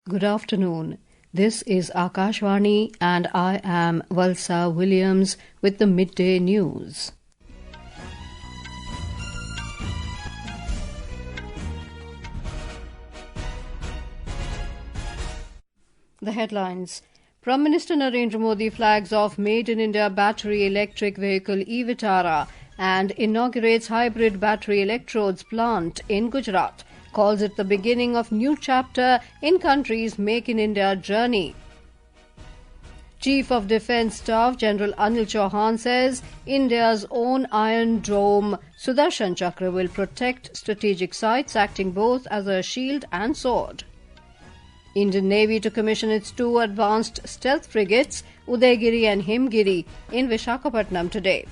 Good afternoon. This is Akashvani and I am Valsa Williams with the Midday News. The headlines. Prime Minister Narendra Modi flags off Made in India battery electric vehicle E-Vitara and inaugurates hybrid battery electrodes plant in Gujarat. Calls it the beginning of new chapter in country's Make in India journey. Chief of Defence Staff General Anil Chauhan says India's own Iron Dome Sudarshan Chakra will protect strategic sites, acting both as a shield and sword. Indian Navy to commission its two advanced stealth frigates, Udaygiri and Himgiri, in Visakhapatnam today.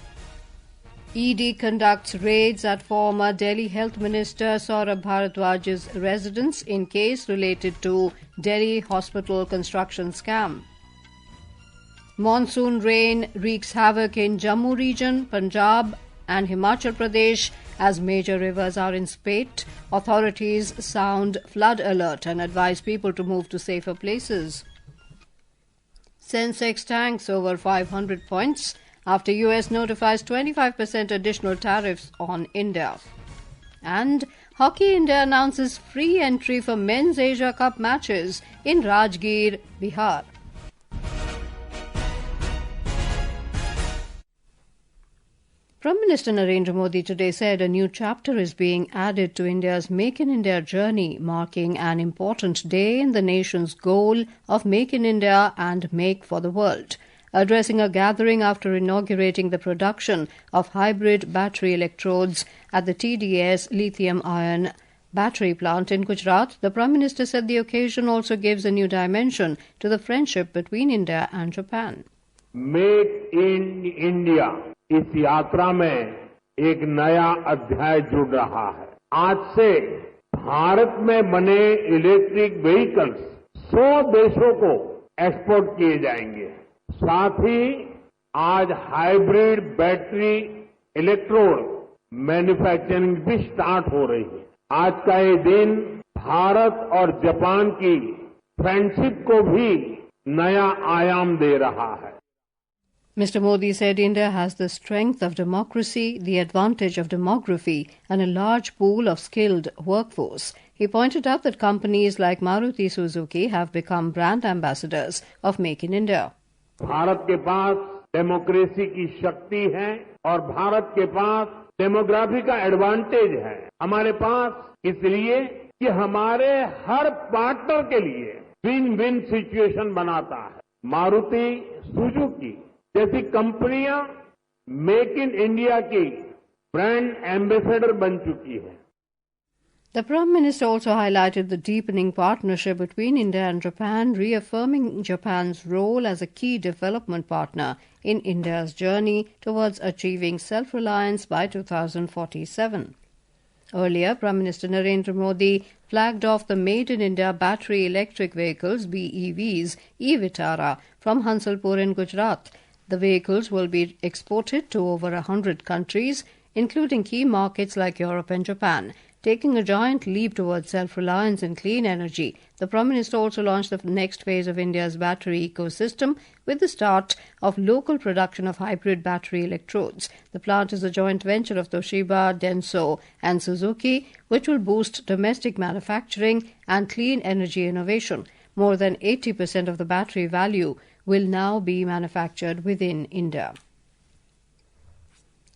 ED conducts raids at former Delhi Health Minister Saurabh Bhardwaj's residence in case related to Delhi hospital construction scam. Monsoon rain wreaks havoc in Jammu region, Punjab and Himachal Pradesh as major rivers are in spate. Authorities sound flood alert and advise people to move to safer places. Sensex tanks over 500 points after US notifies 25% additional tariffs on India. And Hockey India announces free entry for Men's Asia Cup matches in Rajgir, Bihar. Prime Minister Narendra Modi today said a new chapter is being added to India's Make in India journey, marking an important day in the nation's goal of Make in India and Make for the World. Addressing a gathering after inaugurating the production of hybrid battery electrodes at the TDS lithium-ion battery plant in Gujarat, the Prime Minister said the occasion also gives a new dimension to the friendship between India and Japan. Make in India इस यात्रा में एक नया अध्याय जुड़ रहा है। आज से भारत में बने इलेक्ट्रिक व्हीकल्स 100 देशों को एक्सपोर्ट किए जाएंगे। साथ ही आज हाइब्रिड बैटरी इलेक्ट्रोड मैन्युफैक्चरिंग भी स्टार्ट हो रही है। आज का ये दिन भारत और जापान की फ्रेंडशिप को भी नया आयाम दे रहा है। Mr. Modi said India has the strength of democracy, the advantage of demography, and a large pool of skilled workforce. He pointed out that companies like Maruti Suzuki have become brand ambassadors of Make in India. Bharat के पास democracy की शक्ति है और भारत के पास demography का advantage है। हमारे पास इसलिए कि हमारे हर पार्टनर के लिए विन विन सिचुएशन बनाता है। मारुति सुजुकी जैसी कंपनियां मेक इन इंडिया की ब्रांड एम्बेसडर बन चुकी है। The Prime Minister also highlighted the deepening partnership between India and Japan, reaffirming Japan's role as a key development partner in India's journey towards achieving self-reliance by 2047. Earlier, Prime Minister Narendra Modi flagged off the Made in India battery electric vehicles BEVs E-Vitara from Hansalpur in Gujarat. The vehicles will be exported to over 100 countries, including key markets like Europe and Japan, taking a giant leap towards self-reliance in clean energy. The Prime Minister also launched the next phase of India's battery ecosystem with the start of local production of hybrid battery electrodes. The plant is a joint venture of Toshiba, Denso and Suzuki, which will boost domestic manufacturing and clean energy innovation. More than 80% of the battery value will now be manufactured within India.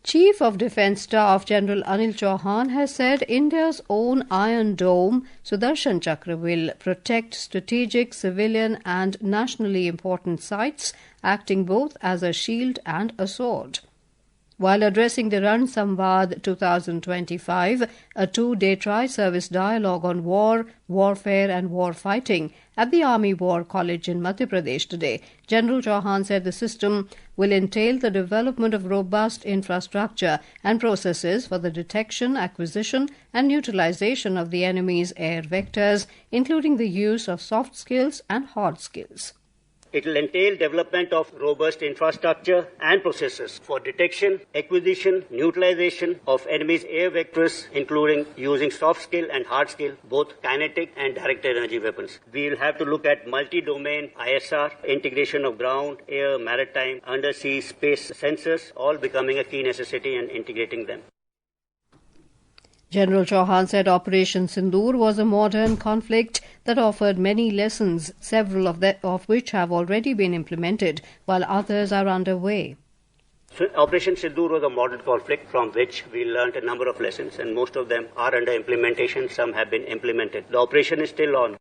Chief of Defence Staff General Anil Chauhan has said India's own Iron Dome Sudarshan Chakra will protect strategic, civilian and nationally important sites, acting both as a shield and a sword. While addressing the Ran Samvad 2025, a two-day tri-service dialogue on war, warfare and war fighting at the Army War College in Madhya Pradesh today, General Chauhan said the system will entail the development of robust infrastructure and processes for the detection, acquisition and neutralization of the enemy's air vectors, including the use of soft skills and hard skills. It will entail development of robust infrastructure and processes for detection, acquisition, neutralization of enemy's air vectors, including using soft skill and hard skill, both kinetic and directed energy weapons. We will have to look at multi-domain ISR, integration of ground, air, maritime, undersea, space sensors, all becoming a key necessity and integrating them. General Chauhan said Operation Sindoor was a modern conflict that offered many lessons, several of which have already been implemented, while others are underway. So Operation Sindoor was a modern conflict from which we learned a number of lessons, and most of them are under implementation. Some have been implemented. The operation is still on.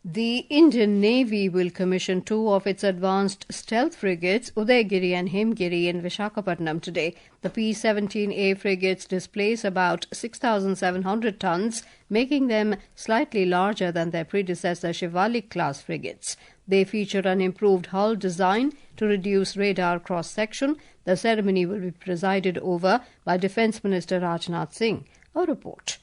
The Indian Navy will commission 2 of its advanced stealth frigates, Udaygiri and Himgiri, in Visakhapatnam today. The P-17A frigates displace about 6,700 tons, making them slightly larger than their predecessor Shivalik-class frigates. They feature an improved hull design to reduce radar cross-section. The ceremony will be presided over by Defence Minister Rajnath Singh. A report.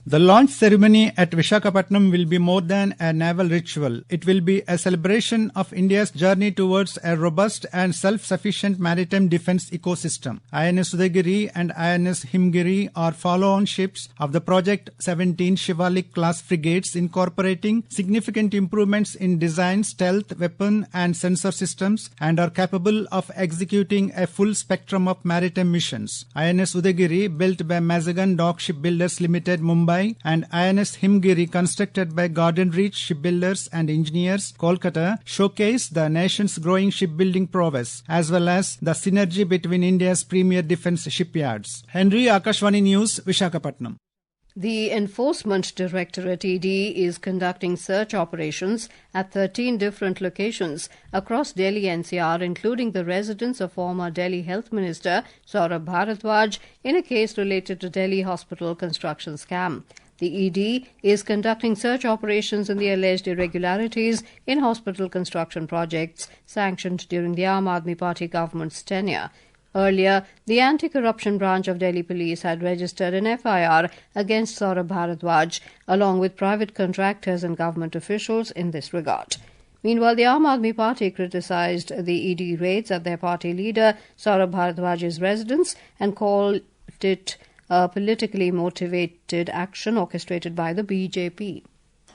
The launch ceremony at Visakhapatnam will be more than a naval ritual. It will be a celebration of India's journey towards a robust and self-sufficient maritime defence ecosystem. INS Udaygiri and INS Himgiri are follow-on ships of the Project 17 Shivalik-class frigates, incorporating significant improvements in design, stealth, weapon and sensor systems, and are capable of executing a full spectrum of maritime missions. INS Udaygiri, built by Mazagon Dock Shipbuilders Limited, Mumbai, and INS Himgiri, constructed by Garden Reach Shipbuilders and Engineers, Kolkata, showcase the nation's growing shipbuilding prowess, as well as the synergy between India's premier defence shipyards. Henry, Akashvani News, Visakhapatnam. The Enforcement Directorate ED is conducting search operations at 13 different locations across Delhi NCR, including the residence of former Delhi Health Minister Saurabh Bhardwaj in a case related to Delhi hospital construction scam. The ED is conducting search operations in the alleged irregularities in hospital construction projects sanctioned during the Aam Aadmi Party government's tenure. Earlier, the anti-corruption branch of Delhi Police had registered an FIR against Saurabh Bhardwaj, along with private contractors and government officials in this regard. Meanwhile, the Aam Aadmi Party criticised the ED raids at their party leader Saurabh Bhardwaj's residence and called it a politically motivated action orchestrated by the BJP.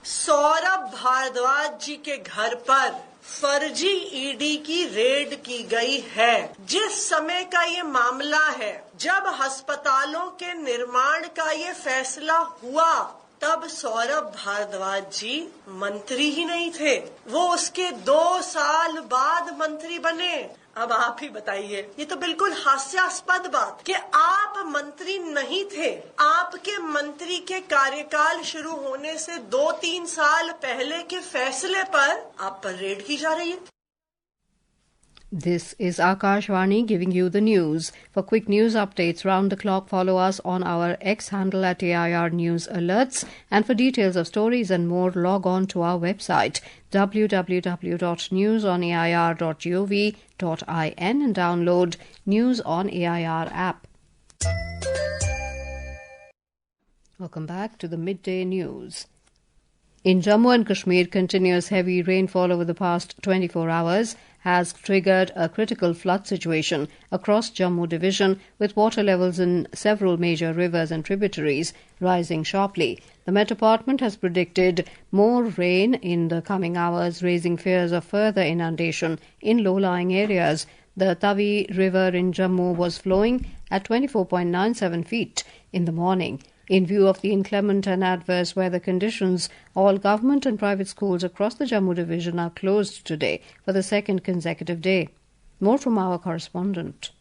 Saurabh Bhardwaj जी के घर पर फर्जी ED की red की गई है। जिस समय का ये मामला है, जब अस्पतालों के निर्माण का ये फैसला हुआ, तब सौरभ भारद्वाज जी मंत्री ही नहीं थे। वो उसके 2 साल बाद मंत्री बने। अब आप ही बताइए, ये तो बिल्कुल हास्यास्पद बात कि आप मंत्री नहीं थे। आपके मंत्री के कार्यकाल शुरू होने से 2-3 साल पहले के फैसले पर आप पर रेड की जा रही है। This is Akashvani giving you the news. For quick news updates round the clock, follow us on our X handle at AIR News Alerts. And for details of stories and more, log on to our website www.newsonair.gov.in and download News on AIR app. Welcome back to the Midday News. In Jammu and Kashmir, continuous heavy rainfall over the past 24 hours has triggered a critical flood situation across Jammu division, with water levels in several major rivers and tributaries rising sharply. The Met Department has predicted more rain in the coming hours, raising fears of further inundation in low-lying areas. The Tavi River in Jammu was flowing at 24.97 feet in the morning. In view of the inclement and adverse weather conditions, all government and private schools across the Jammu division are closed today for the second consecutive day. More from our correspondent.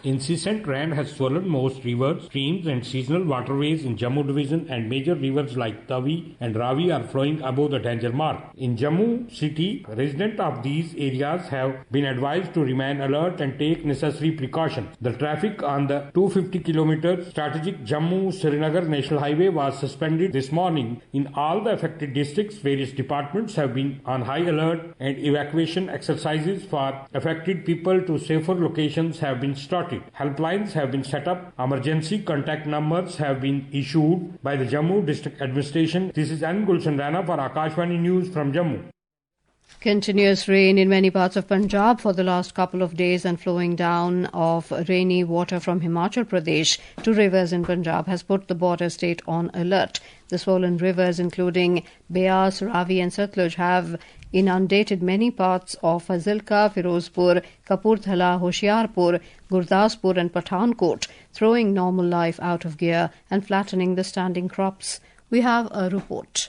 Incessant rain has swollen most rivers, streams and seasonal waterways in Jammu division, and major rivers like Tavi and Ravi are flowing above the danger mark. In Jammu city, residents of these areas have been advised to remain alert and take necessary precautions. The traffic on the 250-kilometer strategic Jammu-Srinagar National Highway was suspended this morning. In all the affected districts, various departments have been on high alert and evacuation exercises for affected people to safer locations have been started. Helplines have been set up. Emergency contact numbers have been issued by the Jammu District Administration. This is Anil Chauhan for Akashvani News from Jammu. Continuous rain in many parts of Punjab for the last couple of days and flowing down of rainy water from Himachal Pradesh to rivers in Punjab has put the border state on alert. The swollen rivers including Beas, Ravi and Satluj have inundated many parts of Fazilka, Firozpur, Kapurthala, Hoshiarpur, Gurdaspur and Pathankot, throwing normal life out of gear and flattening the standing crops. We have a report.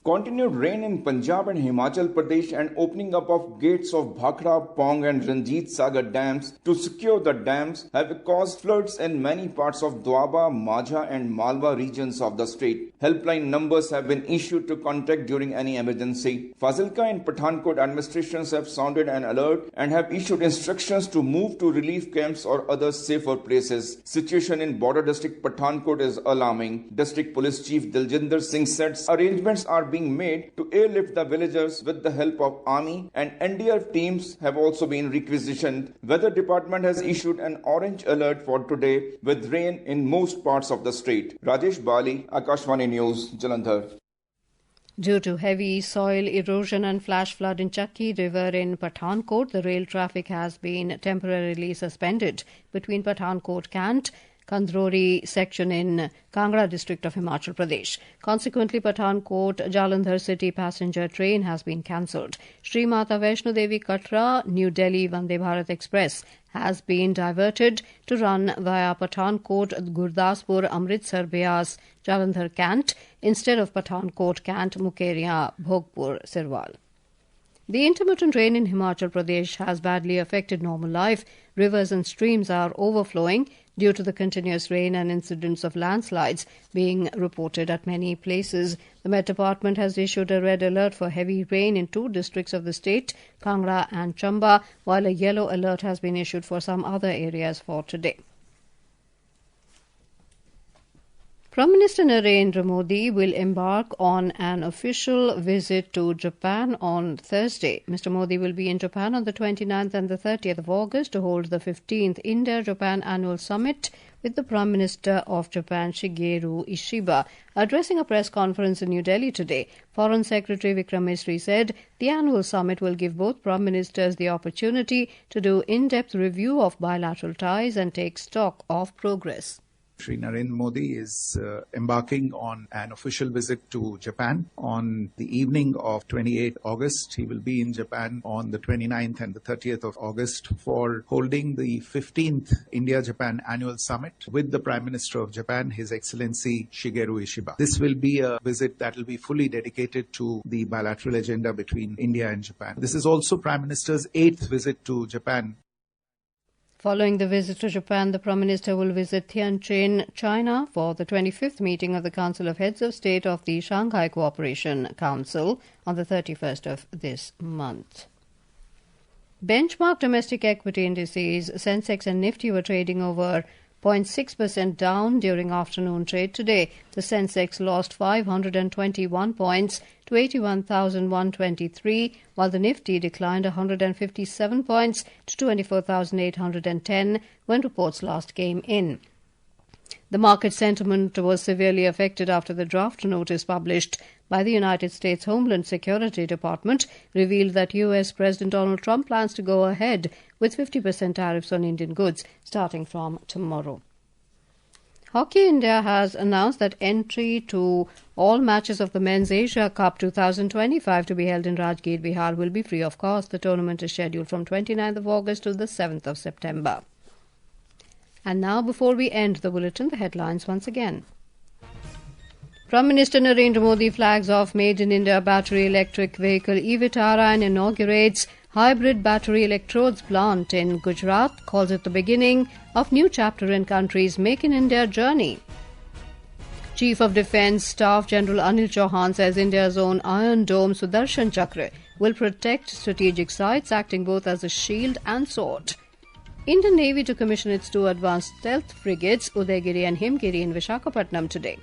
Continued rain in Punjab and Himachal Pradesh and opening up of gates of Bhakra, Pong and Ranjit Sagar dams to secure the dams have caused floods in many parts of Doaba, Majha and Malwa regions of the state. Helpline numbers have been issued to contact during any emergency. Fazilka and Pathankot administrations have sounded an alert and have issued instructions to move to relief camps or other safer places. Situation in border district Pathankot is alarming. District Police Chief Diljinder Singh said arrangements are being made to airlift the villagers with the help of army and NDR teams have also been requisitioned. Weather department has issued an orange alert for today with rain in most parts of the state. Rajesh Bali, Akashvani News, Jalandhar. Due to heavy soil erosion and flash flood in Chakki River in Pathankot, the rail traffic has been temporarily suspended between Pathankot Cant Kandrori section in Kangra district of Himachal Pradesh. Consequently, Pathankot Jalandhar city passenger train has been cancelled. Shri Mata Vaishno Devi Katra New Delhi Vande Bharat Express has been diverted to run via Pathankot Gurdaspur Amritsar Beas Jalandhar Cant instead of Pathankot Cant Mukeria Bhogpur Sirwal. The intermittent rain in Himachal Pradesh has badly affected normal life. Rivers and streams are overflowing due to the continuous rain and incidents of landslides being reported at many places. The Met Department has issued a red alert for heavy rain in 2 districts of the state, Kangra and Chamba, while a yellow alert has been issued for some other areas for today. Prime Minister Narendra Modi will embark on an official visit to Japan on Thursday. Mr. Modi will be in Japan on the 29th and the 30th of August to hold the 15th India-Japan Annual Summit with the Prime Minister of Japan, Shigeru Ishiba. Addressing a press conference in New Delhi today, Foreign Secretary Vikram Misri said the annual summit will give both Prime Ministers the opportunity to do in-depth review of bilateral ties and take stock of progress. Shri Narendra Modi is embarking on an official visit to Japan on the evening of 28 August. He will be in Japan on the 29th and the 30th of August for holding the 15th India-Japan Annual Summit with the Prime Minister of Japan, His Excellency Shigeru Ishiba. This will be a visit that will be fully dedicated to the bilateral agenda between India and Japan. This is also Prime Minister's 8th visit to Japan. Following the visit to Japan, the Prime Minister will visit Tianjin, China for the 25th meeting of the Council of Heads of State of the Shanghai Cooperation Council on the 31st of this month. Benchmark domestic equity indices, Sensex and Nifty were trading over 0.6% down during afternoon trade today. The Sensex lost 521 points to 81,123, while the Nifty declined 157 points to 24,810 when reports last came in. The market sentiment was severely affected after the draft notice published by the United States Homeland Security Department revealed that U.S. President Donald Trump plans to go ahead with 50% tariffs on Indian goods starting from tomorrow. Hockey India has announced that entry to all matches of the Men's Asia Cup 2025 to be held in Rajgir, Bihar will be free of cost. The tournament is scheduled from 29th of August to the 7th of September. And now, before we end the bulletin, the headlines once again. Prime Minister Narendra Modi flags off Made in India battery electric vehicle E-Vitara and inaugurates hybrid battery electrodes plant in Gujarat, calls it the beginning of new chapter in country's Make in India journey. Chief of Defence Staff General Anil Chauhan says India's own Iron Dome Sudarshan Chakra will protect strategic sites, acting both as a shield and sword. Indian Navy to commission its 2 advanced stealth frigates, Udaygiri and Himgiri, in Visakhapatnam today.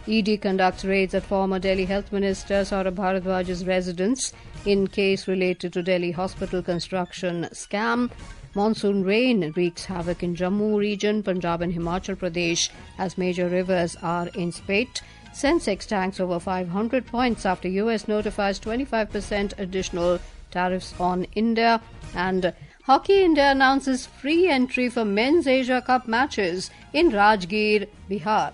ED conducts raids at former Delhi Health Minister Saurabh Bhardwaj's residence in case related to Delhi hospital construction scam. Monsoon rain wreaks havoc in Jammu region, Punjab and Himachal Pradesh as major rivers are in spate. Sensex tanks over 500 points after US notifies 25% additional tariffs on India, and Hockey India announces free entry for men's Asia Cup matches in Rajgir, Bihar.